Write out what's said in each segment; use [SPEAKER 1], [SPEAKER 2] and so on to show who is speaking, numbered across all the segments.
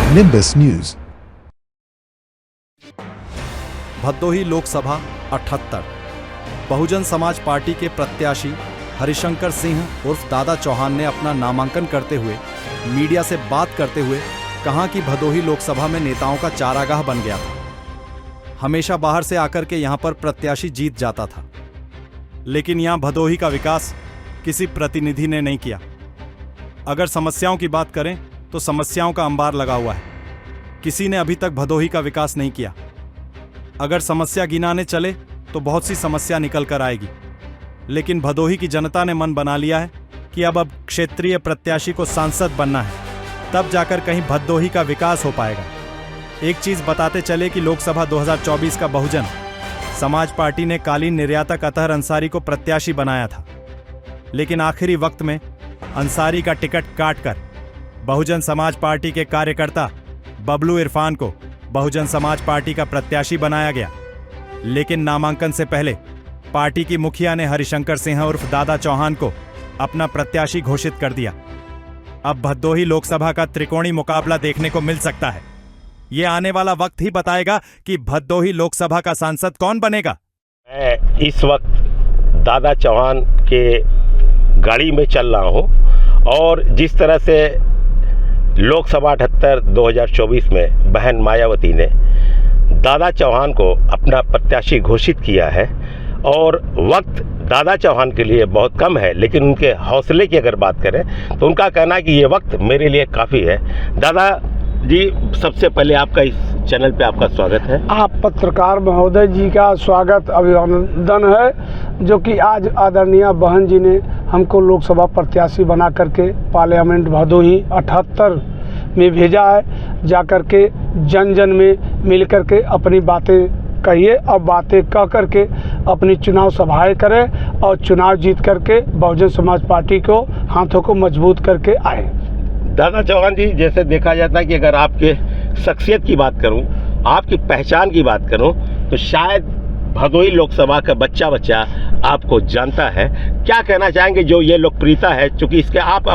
[SPEAKER 1] Nimbus news.
[SPEAKER 2] Bhadohi Lok Sabha 78 Bahujan Samaj party के प्रत्याशी हरिशंकर सिंह उर्फ दादा चौहान ने अपना नामांकन करते हुए मीडिया से बात करते हुए कहा कि भदोही लोकसभा में नेताओं का चारागाह बन गया था। हमेशा बाहर से आकर के यहां पर प्रत्याशी जीत जाता था, लेकिन यहां भदोही का विकास किसी प्रतिनिधि ने नहीं किया। अगर समस्याओं की बात करें तो समस्याओं का अंबार लगा हुआ है, किसी ने अभी तक भदोही का विकास नहीं किया। अगर समस्या गिनाने चले तो बहुत सी समस्या निकल कर आएगी, लेकिन भदोही की जनता ने मन बना लिया है कि अब क्षेत्रीय प्रत्याशी को सांसद बनना है, तब जाकर कहीं भदोही का विकास हो पाएगा। एक चीज बताते चले कि लोकसभा 2024 का बहुजन समाज पार्टी ने कालीन निर्यातक अतहर अंसारी को प्रत्याशी बनाया था, लेकिन आखिरी वक्त में अंसारी का टिकट काटकर बहुजन समाज पार्टी के कार्यकर्ता बबलू इरफान को बहुजन समाज पार्टी का प्रत्याशी बनाया गया। लेकिन नामांकन से पहले पार्टी की मुखिया ने हरिशंकर सिंह उर्फ दादा चौहान को अपना प्रत्याशी घोषित कर दिया। अब भदोही लोकसभा का त्रिकोणीय मुकाबला देखने को मिल सकता है। ये आने वाला वक्त ही बताएगा कि भदोही लोकसभा का सांसद कौन बनेगा।
[SPEAKER 3] मैं इस वक्त दादा चौहान के गाड़ी में चल रहा हूँ और जिस तरह से लोकसभा 78 2024 में बहन मायावती ने दादा चौहान को अपना प्रत्याशी घोषित किया है और वक्त दादा चौहान के लिए बहुत कम है, लेकिन उनके हौसले की अगर बात करें तो उनका कहना है कि ये वक्त मेरे लिए काफ़ी है। दादा जी, सबसे पहले आपका इस चैनल पे आपका स्वागत है।
[SPEAKER 4] आप पत्रकार महोदय जी का स्वागत अभिनंदन है, जो कि आज आदरणीय बहन जी ने हमको लोकसभा प्रत्याशी बना करके पार्लियामेंट भदोही 78 में भेजा है। जा करके जन जन में मिल करके अपनी बातें कहिए और बातें कह करके अपनी चुनाव सभाएं करें और चुनाव जीत करके बहुजन समाज पार्टी को हाथों को मजबूत करके आए।
[SPEAKER 3] दादा चौहान जी, जैसे देखा जाता है कि अगर आपके शख्सियत की बात करूं, आपकी पहचान की बात करूं, तो शायद भदोही लोकसभा का बच्चा आपको जानता है। क्या कहना चाहेंगे जो ये लोकप्रियता है, चूँकि इसके आप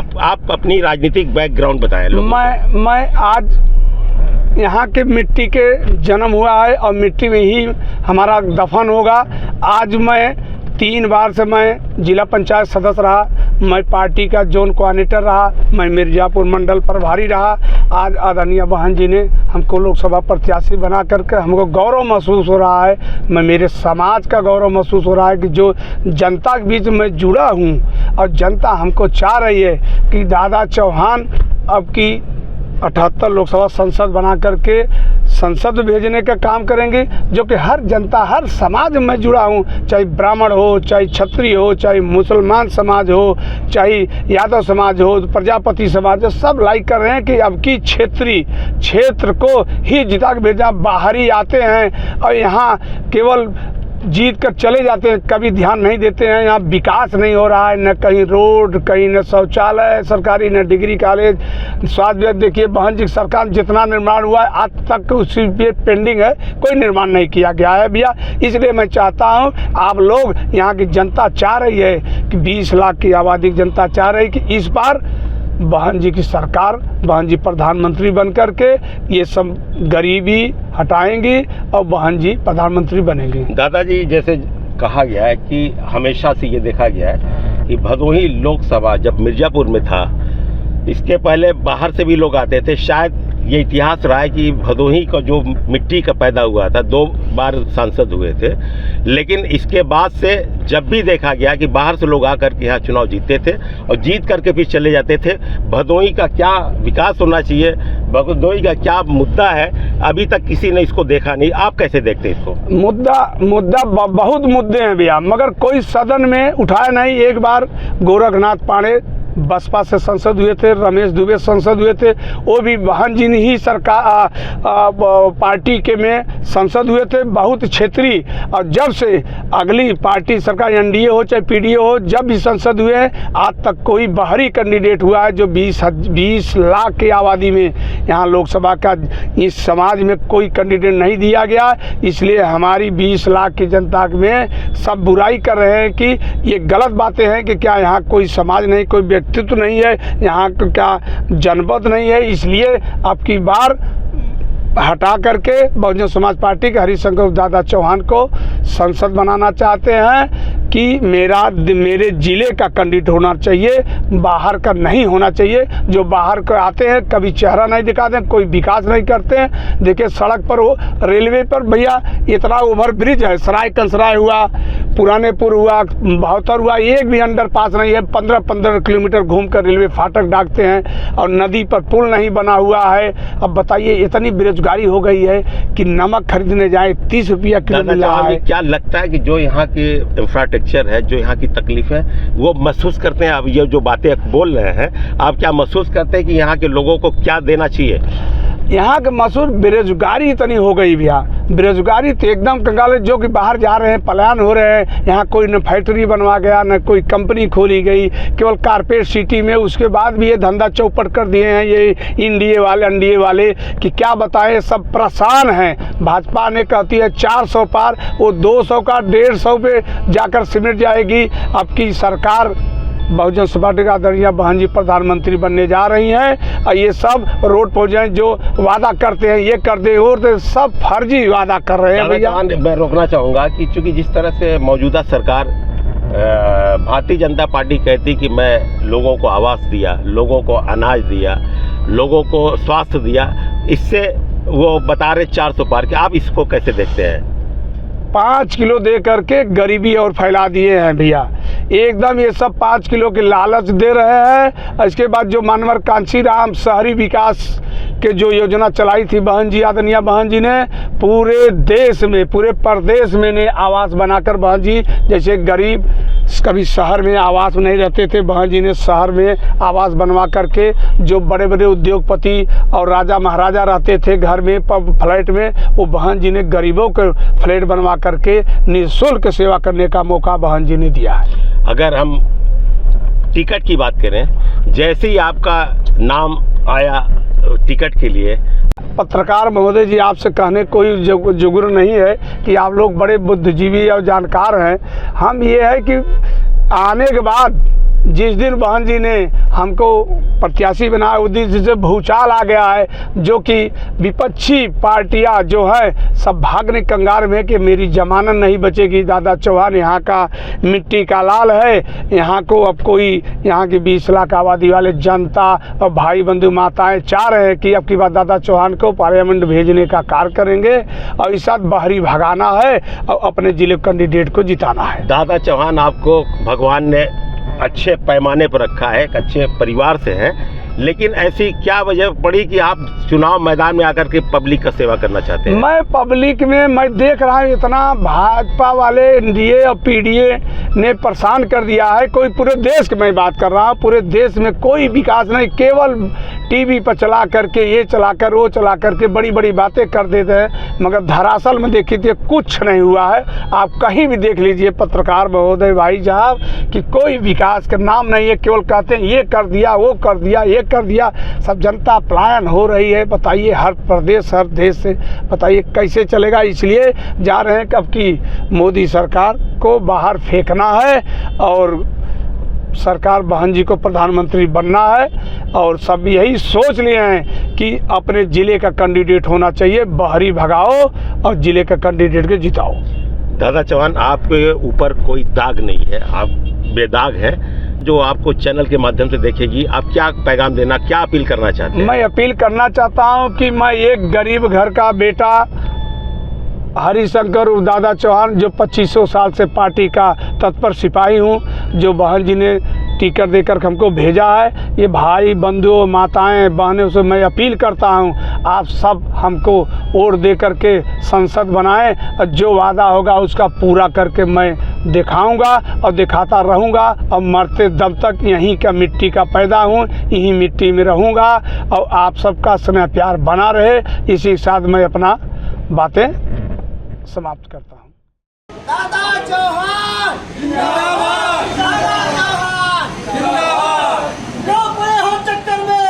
[SPEAKER 3] अपनी राजनीतिक बैकग्राउंड बताएं लोगों को।
[SPEAKER 4] मैं आज यहाँ के मिट्टी के जन्म हुआ है और मिट्टी में ही हमारा दफन होगा। आज मैं 3 बार से मैं जिला पंचायत सदस्य रहा, मैं पार्टी का जोन कोऑर्डिनेटर रहा, मैं मिर्जापुर मंडल प्रभारी रहा। आज आदरणीय बहन जी ने हमको लोकसभा प्रत्याशी बना करके हमको गौरव महसूस हो रहा है। मैं मेरे समाज का गौरव महसूस हो रहा है कि जो जनता के बीच में जुड़ा हूँ और जनता हमको चाह रही है कि दादा चौहान अब की 78 लोकसभा संसद बना करके संसद भेजने का काम करेंगे, जो कि हर जनता हर समाज में जुड़ा हूँ, चाहे ब्राह्मण हो, चाहे क्षत्रिय हो, चाहे मुसलमान समाज हो, चाहे यादव समाज हो, प्रजापति समाज हो, सब लाइक कर रहे हैं कि अब की क्षेत्र को ही जिता के भेजा। बाहरी आते हैं और यहाँ केवल जीत कर चले जाते हैं, कभी ध्यान नहीं देते हैं। यहाँ विकास नहीं हो रहा है, न कहीं रोड, कहीं न शौचालय सरकारी, न डिग्री कॉलेज, स्वास्थ्य। देखिए बहन जी, सरकार जितना निर्माण हुआ है आज तक उसी पे पेंडिंग है, कोई निर्माण नहीं किया गया है भैया। इसलिए मैं चाहता हूँ, आप लोग यहाँ की जनता चाह रही है कि 20 लाख की आबादी की जनता चाह रही है कि इस बार बहन जी की सरकार, बहन जी प्रधानमंत्री बन करके ये सब गरीबी हटाएंगी और बहन जी प्रधानमंत्री बनेंगी।
[SPEAKER 3] दादाजी, जैसे कहा गया है कि हमेशा से ये देखा गया है कि भदोही लोकसभा जब मिर्जापुर में था, इसके पहले बाहर से भी लोग आते थे। शायद ये इतिहास रहा है कि भदोही का जो मिट्टी का पैदा हुआ था, 2 बार सांसद हुए थे, लेकिन इसके बाद से जब भी देखा गया कि बाहर से लोग आकर के यहाँ चुनाव जीतते थे और जीत करके फिर चले जाते थे। भदोही का क्या विकास होना चाहिए, भदोही का क्या मुद्दा है, अभी तक किसी ने इसको देखा नहीं। आप कैसे देखते हैं इसको?
[SPEAKER 4] मुद्दा बहुत मुद्दे हैं भैया, मगर कोई सदन में उठाया नहीं। एक बार गोरखनाथ पांडे बसपा से सांसद हुए थे, रमेश दुबे सांसद हुए थे, वो भी बहन जी ने ही सरकार पार्टी के में सांसद हुए थे, बहुत क्षेत्रीय। और जब से अगली पार्टी सरकार एनडीए हो चाहे पीडीए हो, जब भी सांसद हुए हैं आज तक कोई बाहरी कैंडिडेट हुआ है जो 20 लाख की आबादी में यहाँ लोकसभा का इस समाज में कोई कैंडिडेट नहीं दिया गया, इसलिए हमारी 20 लाख की जनता में सब बुराई कर रहे हैं कि ये गलत बातें हैं कि क्या यहाँ कोई समाज नहीं, कोई व्यक्तित्व नहीं है, यहाँ क्या जनपद नहीं है। इसलिए अब की बार हटा करके बहुजन समाज पार्टी के हरिशंकर दादा चौहान को संसद बनाना चाहते हैं कि मेरे ज़िले का कैंडिडेट होना चाहिए, बाहर का नहीं होना चाहिए। जो बाहर के आते हैं कभी चेहरा नहीं दिखाते हैं, कोई विकास नहीं करते हैं। देखिए सड़क पर हो, रेलवे पर भैया इतना ओवर ब्रिज है, सराय कंसराय हुआ, पुरानेपुर हुआ, भावतर हुआ, एक भी अंडरपास नहीं है। 15-15 किलोमीटर घूम कर रेलवे फाटक डाकते हैं और नदी पर पुल नहीं बना हुआ है। अब बताइए इतनी बेरोजगारी हो गई है कि नमक खरीदने जाए 30 रुपया किलो मिल रहा है।
[SPEAKER 3] क्या लगता है कि जो यहाँ की इंफ्रास्ट्रक्चर है, जो यहाँ की तकलीफ है, वो महसूस करते हैं? अब ये जो बातें बोल रहे हैं, आप क्या महसूस करते हैं कि यहाँ के लोगों को क्या देना चाहिए?
[SPEAKER 4] यहाँ के मशहूर बेरोजगारी इतनी हो गई भैया, बेरोजगारी तो एकदम कंगाल है। जो कि बाहर जा रहे हैं, पलायन हो रहे हैं। यहाँ कोई न फैक्ट्री बनवा गया, न कोई कंपनी खोली गई, केवल कारपेट सिटी में। उसके बाद भी ये धंधा चौपट कर दिए हैं ये इंडिया वाले कि क्या बताएं, सब परेशान हैं। भाजपा ने कहती है 400 पार, वो 200 का 150 पे जाकर सिमट जाएगी। अब की सरकार बहुजन समाज पार्टी का आदरणीय बहन जी प्रधानमंत्री बनने जा रही हैं और ये सब रोड प्रोजेक्ट जो वादा करते हैं, ये कर दे और तो सब फर्जी वादा कर रहे हैं भैया।
[SPEAKER 3] मैं रोकना चाहूँगा कि चूँकि जिस तरह से मौजूदा सरकार भारतीय जनता पार्टी कहती कि मैं लोगों को आवास दिया, लोगों को अनाज दिया, लोगों को स्वास्थ्य दिया, इससे वो बता रहे 400 पार के। आप इसको कैसे देखते हैं?
[SPEAKER 4] 5 किलो दे करके गरीबी और फैला दिए हैं भैया एकदम। ये सब 5 किलो के लालच दे रहे हैं। इसके बाद जो मानवर कांची राम शहरी विकास के जो योजना चलाई थी बहन जी, आदरणीय बहन जी ने पूरे देश में, पूरे प्रदेश में ने आवास बनाकर, बहन जी जैसे गरीब कभी शहर में आवास नहीं रहते थे, बहन जी ने शहर में आवास बनवा करके, जो बड़े बड़े उद्योगपति और राजा महाराजा रहते थे घर में फ्लैट में, वो बहन जी ने गरीबों के फ्लैट बनवा करके निःशुल्क सेवा करने का मौका बहन जी ने दिया है।
[SPEAKER 3] अगर हम टिकट की बात करें, जैसे ही आपका नाम आया टिकट के लिए,
[SPEAKER 4] पत्रकार महोदय जी आपसे कहने कोई जुगुर नहीं है कि आप लोग बड़े बुद्धिजीवी और जानकार हैं। हम ये है कि आने के बाद जिस दिन बहन जी ने हमको प्रत्याशी बनाया उस दिन से भूचाल आ गया है, जो कि विपक्षी पार्टियां जो है सब भागने कंगाल में कि मेरी जमानत नहीं बचेगी। दादा चौहान यहाँ का मिट्टी का लाल है, यहाँ को अब कोई, यहाँ की 20 लाख आबादी वाले जनता और भाई बंधु माताएं चाह रहे हैं कि अब की बात दादा चौहान को पार्लियामेंट भेजने का कार्य करेंगे और इस साथ बाहरी भगाना है और अपने जिले कैंडिडेट को जिताना है।
[SPEAKER 3] दादा चौहान आपको भगवान ने अच्छे पैमाने पर रखा है, एक अच्छे परिवार से हैं, लेकिन ऐसी क्या वजह पड़ी कि आप चुनाव मैदान में आकर के पब्लिक का सेवा करना चाहते हैं?
[SPEAKER 4] मैं पब्लिक में मैं देख रहा हूँ इतना भाजपा वाले एनडीए और पीडीए ने परेशान कर दिया है। कोई पूरे देश की मैं बात कर रहा हूँ, पूरे देश में कोई विकास नहीं, केवल टीवी पर चला करके, ये चला कर वो चला करके बड़ी बड़ी बातें कर देते हैं, मगर धरासल में देखिए तो कुछ नहीं हुआ है। आप कहीं भी देख लीजिए पत्रकार महोदय भाई साहब कि कोई विकास का नाम नहीं है, केवल कहते हैं ये कर दिया, वो कर दिया, ये कर दिया। सब जनता पलायन हो रही है। बताइए हर प्रदेश हर देश से, बताइए कैसे चलेगा। इसलिए जा रहे हैं कि अब की मोदी सरकार को बाहर फेंकना है और सरकार बहन जी को प्रधानमंत्री बनना है और सब यही सोच लिए हैं कि अपने ज़िले का कैंडिडेट होना चाहिए, बाहरी भगाओ और ज़िले का कैंडिडेट को जिताओ।
[SPEAKER 3] दादा चौहान आपके ऊपर कोई दाग नहीं है, आप बेदाग हैं। जो आपको चैनल के माध्यम से देखेगी, आप क्या पैगाम देना, क्या अपील करना चाहते हैं?
[SPEAKER 4] मैं अपील करना चाहता हूं कि मैं एक गरीब घर का बेटा हरिशंकर दादा चौहान, जो 2500 साल से पार्टी का तत्पर सिपाही हूं, जो बहन जी ने टिकट देकर हमको भेजा है। ये भाई बंधुओं माताएं बहनों से मैं अपील करता हूं, आप सब हमको वोट दे करके संसद बनाएं और जो वादा होगा उसका पूरा करके मैं दिखाऊंगा और दिखाता रहूंगा और मरते दम तक यहीं का मिट्टी का पैदा हूं, यहीं मिट्टी में रहूंगा और आप सबका स्नेह प्यार बना रहे, इसी के साथ मैं अपना बातें समाप्त करता हूं।
[SPEAKER 1] दादा चौहान जिंदाबाद, दादा चौहान जिंदाबाद। लोग बड़े हो चक्कर में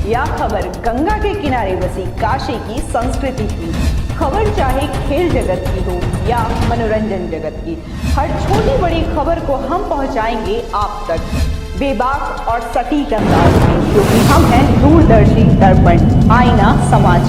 [SPEAKER 5] या खबर गंगा के किनारे बसी काशी की संस्कृति की, खबर चाहे खेल जगत की हो या मनोरंजन जगत की, हर छोटी बड़ी खबर को हम पहुंचाएंगे आप तक बेबाक और सटीक अंदाज में, क्योंकि हम हैं दूरदर्शी दर्पण, आईना समाज।